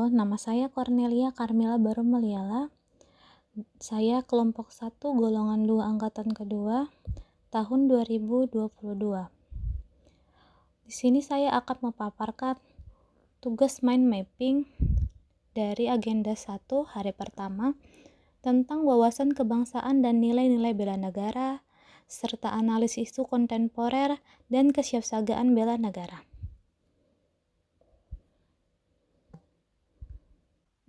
nama saya Cornelia Carmila Barumeliala. Saya kelompok 1 golongan 2 angkatan kedua tahun 2022. Di sini saya akan memaparkan tugas mind mapping dari agenda 1 hari pertama tentang wawasan kebangsaan dan nilai-nilai bela negara serta analisis isu kontemporer dan kesiapsiagaan bela negara.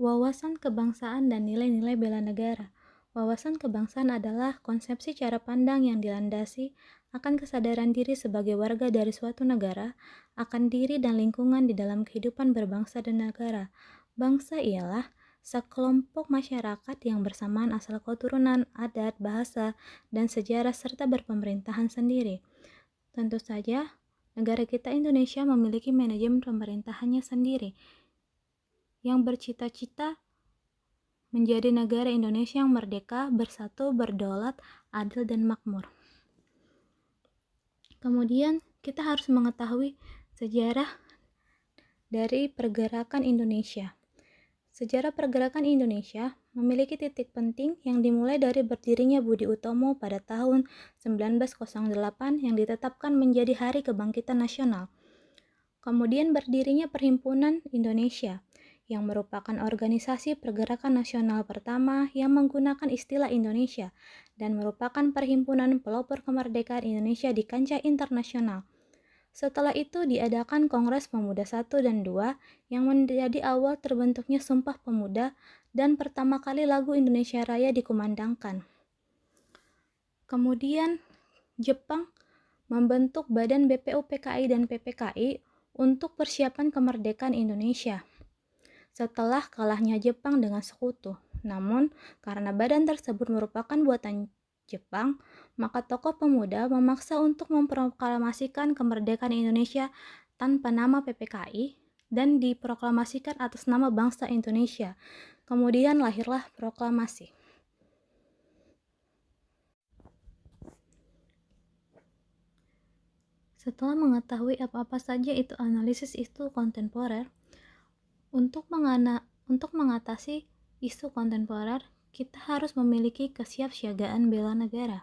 Wawasan kebangsaan dan nilai-nilai bela negara. Wawasan kebangsaan adalah konsepsi cara pandang yang dilandasi akan kesadaran diri sebagai warga dari suatu negara, akan diri dan lingkungan di dalam kehidupan berbangsa dan negara. Bangsa ialah sekelompok masyarakat yang bersamaan asal keturunan, adat, bahasa, dan sejarah serta berpemerintahan sendiri. Tentu saja, negara kita Indonesia memiliki manajemen pemerintahannya sendiri, yang bercita-cita menjadi negara Indonesia yang merdeka, bersatu, berdaulat, adil, dan makmur. Kemudian, kita harus mengetahui sejarah dari pergerakan Indonesia. Sejarah pergerakan Indonesia memiliki titik penting yang dimulai dari berdirinya Budi Utomo pada tahun 1908 yang ditetapkan menjadi Hari Kebangkitan Nasional. Kemudian berdirinya Perhimpunan Indonesia, yang merupakan organisasi pergerakan nasional pertama yang menggunakan istilah Indonesia dan merupakan perhimpunan pelopor kemerdekaan Indonesia di kancah internasional. Setelah itu diadakan Kongres Pemuda 1 dan 2 yang menjadi awal terbentuknya Sumpah Pemuda dan pertama kali lagu Indonesia Raya dikumandangkan. Kemudian Jepang membentuk Badan BPUPKI dan PPKI untuk persiapan kemerdekaan Indonesia setelah kalahnya Jepang dengan sekutu. Namun, karena badan tersebut merupakan buatan Jepang, maka tokoh pemuda memaksa untuk memproklamasikan kemerdekaan Indonesia tanpa nama PPKI dan diproklamasikan atas nama bangsa Indonesia. Kemudian lahirlah proklamasi. Setelah mengetahui apa-apa saja itu analisis isu kontemporer, untuk mengatasi isu kontemporer, kita harus memiliki kesiapsiagaan bela negara.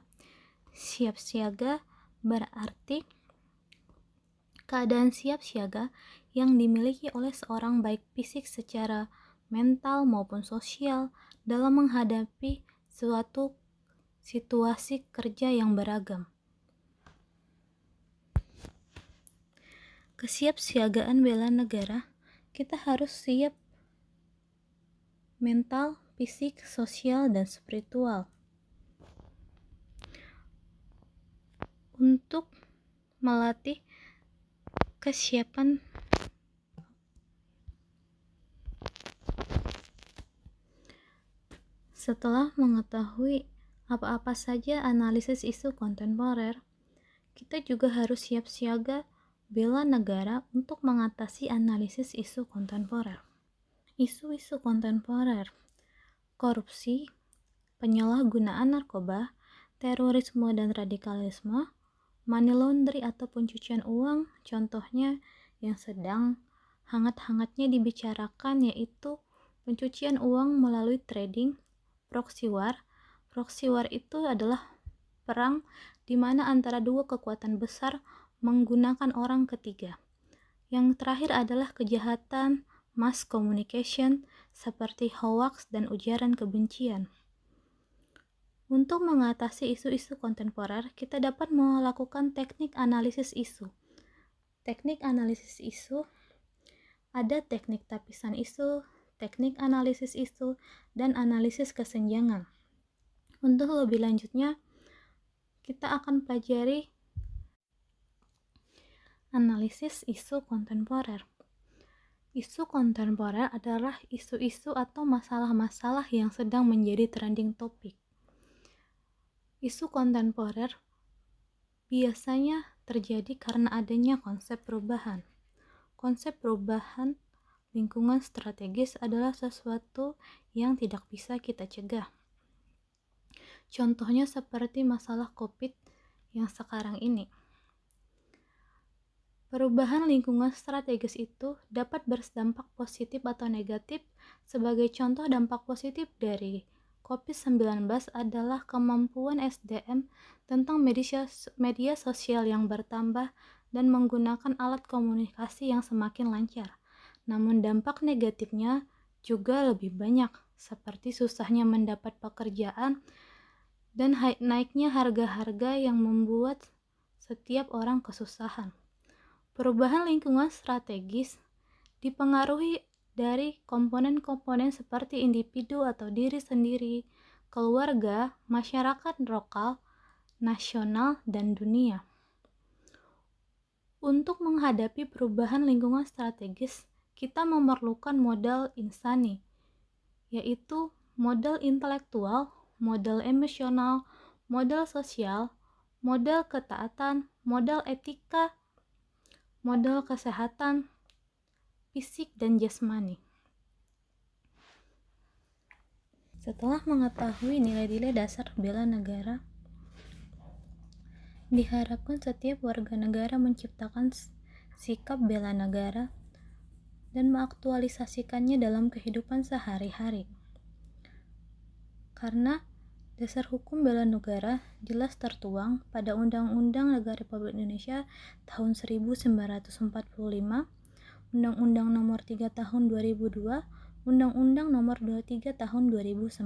Siap siaga berarti keadaan siap siaga yang dimiliki oleh seorang baik fisik secara mental maupun sosial dalam menghadapi suatu situasi kerja yang beragam. Kesiapsiagaan bela negara, kita harus siap mental, fisik, sosial, dan spiritual untuk melatih kesiapan setelah mengetahui apa-apa saja analisis isu kontemporer, kita juga harus siap siaga bela negara untuk mengatasi analisis isu kontemporer. Isu-isu kontemporer, korupsi, penyalahgunaan narkoba, terorisme dan radikalisme, money laundry atau pencucian uang, contohnya yang sedang hangat-hangatnya dibicarakan yaitu pencucian uang melalui trading, proxy war. Proxy war itu adalah perang di mana antara dua kekuatan besar menggunakan orang ketiga. Yang terakhir adalah kejahatan mass communication seperti hoax dan ujaran kebencian. Untuk mengatasi isu-isu kontemporer, kita dapat melakukan teknik analisis isu. Teknik analisis isu ada teknik tapisan isu, teknik analisis isu, dan analisis kesenjangan. Untuk lebih lanjutnya, kita akan pelajari analisis isu kontemporer. Isu kontemporer adalah isu-isu atau masalah-masalah yang sedang menjadi trending topik. Isu kontemporer biasanya terjadi karena adanya konsep perubahan. Konsep perubahan lingkungan strategis adalah sesuatu yang tidak bisa kita cegah. Contohnya seperti masalah COVID yang sekarang ini. Perubahan lingkungan strategis itu dapat berdampak positif atau negatif. Sebagai contoh dampak positif dari COVID-19 adalah kemampuan SDM tentang media sosial yang bertambah dan menggunakan alat komunikasi yang semakin lancar. Namun dampak negatifnya juga lebih banyak, seperti susahnya mendapat pekerjaan dan naiknya harga-harga yang membuat setiap orang kesusahan. Perubahan lingkungan strategis dipengaruhi dari komponen-komponen seperti individu atau diri sendiri, keluarga, masyarakat lokal, nasional, dan dunia. Untuk menghadapi perubahan lingkungan strategis, kita memerlukan modal insani, yaitu modal intelektual, modal emosional, modal sosial, modal ketaatan, modal etika, modal kesehatan, fisik, dan jasmani. Setelah mengetahui nilai-nilai dasar bela negara, diharapkan setiap warga negara menciptakan sikap bela negara dan mengaktualisasikannya dalam kehidupan sehari-hari. Karena dasar hukum bela negara jelas tertuang pada Undang-Undang Negara Republik Indonesia tahun 1945, Undang-Undang Nomor 3 Tahun 2002, Undang-Undang Nomor 23 Tahun 2019.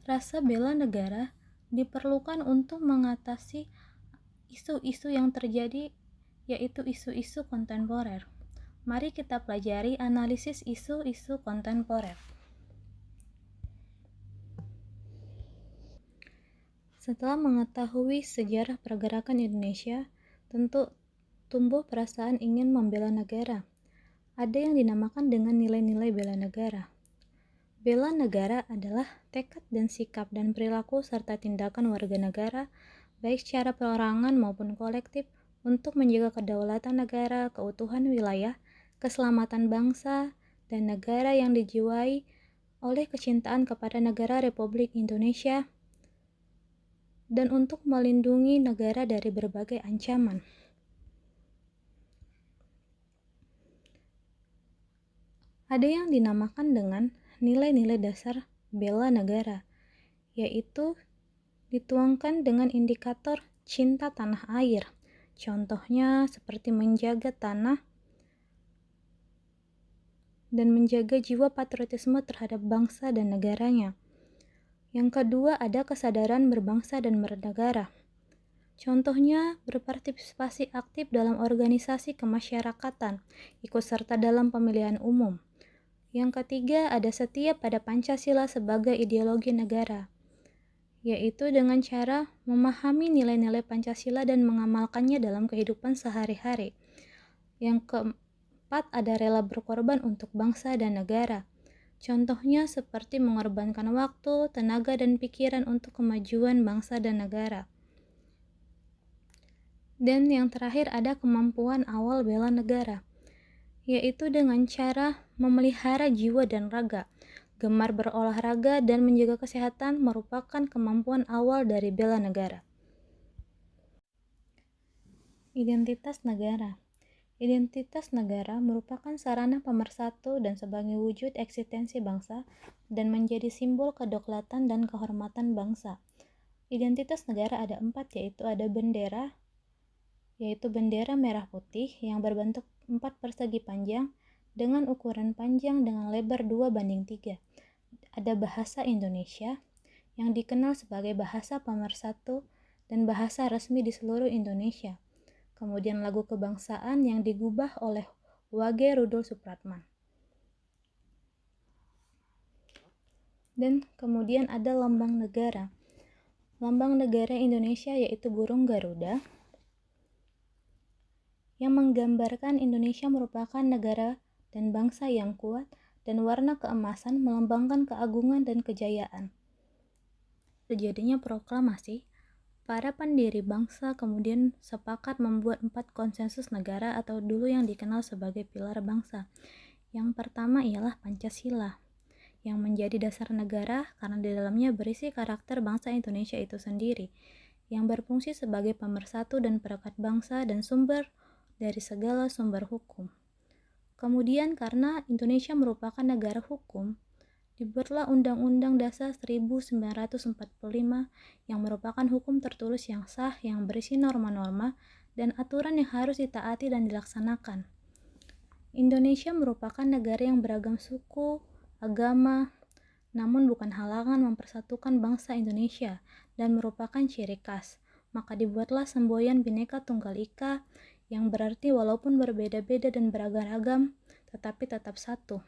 Rasa bela negara diperlukan untuk mengatasi isu-isu yang terjadi, yaitu isu-isu kontemporer. Mari kita pelajari analisis isu-isu kontemporer. Setelah mengetahui sejarah pergerakan Indonesia, tentu tumbuh perasaan ingin membela negara. Ada yang dinamakan dengan nilai-nilai bela negara. Bela negara adalah tekad dan sikap dan perilaku serta tindakan warga negara, baik secara perorangan maupun kolektif, untuk menjaga kedaulatan negara, keutuhan wilayah, keselamatan bangsa, dan negara yang dijiwai oleh kecintaan kepada negara Republik Indonesia, dan untuk melindungi negara dari berbagai ancaman. Ada yang dinamakan dengan nilai-nilai dasar bela negara, yaitu dituangkan dengan indikator cinta tanah air. Contohnya seperti menjaga tanah dan menjaga jiwa patriotisme terhadap bangsa dan negaranya. Yang kedua, ada kesadaran berbangsa dan bernegara. Contohnya berpartisipasi aktif dalam organisasi kemasyarakatan, ikut serta dalam pemilihan umum. Yang ketiga, ada setia pada Pancasila sebagai ideologi negara, yaitu dengan cara memahami nilai-nilai Pancasila dan mengamalkannya dalam kehidupan sehari-hari. Yang keempat, ada rela berkorban untuk bangsa dan negara. Contohnya seperti mengorbankan waktu, tenaga, dan pikiran untuk kemajuan bangsa dan negara. Dan yang terakhir, ada kemampuan awal bela negara, yaitu dengan cara memelihara jiwa dan raga. Gemar berolahraga dan menjaga kesehatan merupakan kemampuan awal dari bela negara. Identitas negara. Identitas negara merupakan sarana pemersatu dan sebagai wujud eksistensi bangsa dan menjadi simbol kedaulatan dan kehormatan bangsa. Identitas negara ada 4, yaitu ada bendera, yaitu bendera merah putih yang berbentuk 4 persegi panjang dengan ukuran panjang dengan lebar 2:3. Ada bahasa Indonesia yang dikenal sebagai bahasa pemersatu dan bahasa resmi di seluruh Indonesia. Kemudian lagu kebangsaan yang digubah oleh Wage Rudolf Supratman. Dan kemudian ada lambang negara. Lambang negara Indonesia yaitu burung Garuda, yang menggambarkan Indonesia merupakan negara dan bangsa yang kuat, dan warna keemasan melambangkan keagungan dan kejayaan. Terjadinya proklamasi, para pendiri bangsa kemudian sepakat membuat 4 konsensus negara atau dulu yang dikenal sebagai pilar bangsa. Yang pertama ialah Pancasila, yang menjadi dasar negara karena di dalamnya berisi karakter bangsa Indonesia itu sendiri, yang berfungsi sebagai pemersatu dan perekat bangsa dan sumber dari segala sumber hukum. Kemudian karena Indonesia merupakan negara hukum, dibuatlah Undang-Undang Dasar 1945 yang merupakan hukum tertulis yang sah yang berisi norma-norma dan aturan yang harus ditaati dan dilaksanakan. Indonesia merupakan negara yang beragam suku, agama, namun bukan halangan mempersatukan bangsa Indonesia dan merupakan ciri khas. Maka dibuatlah semboyan Bhinneka Tunggal Ika yang berarti walaupun berbeda-beda dan beragam-agam, tetapi tetap satu.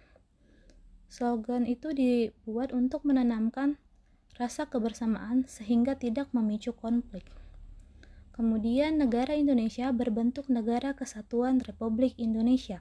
Slogan itu dibuat untuk menanamkan rasa kebersamaan sehingga tidak memicu konflik. Kemudian negara Indonesia berbentuk Negara Kesatuan Republik Indonesia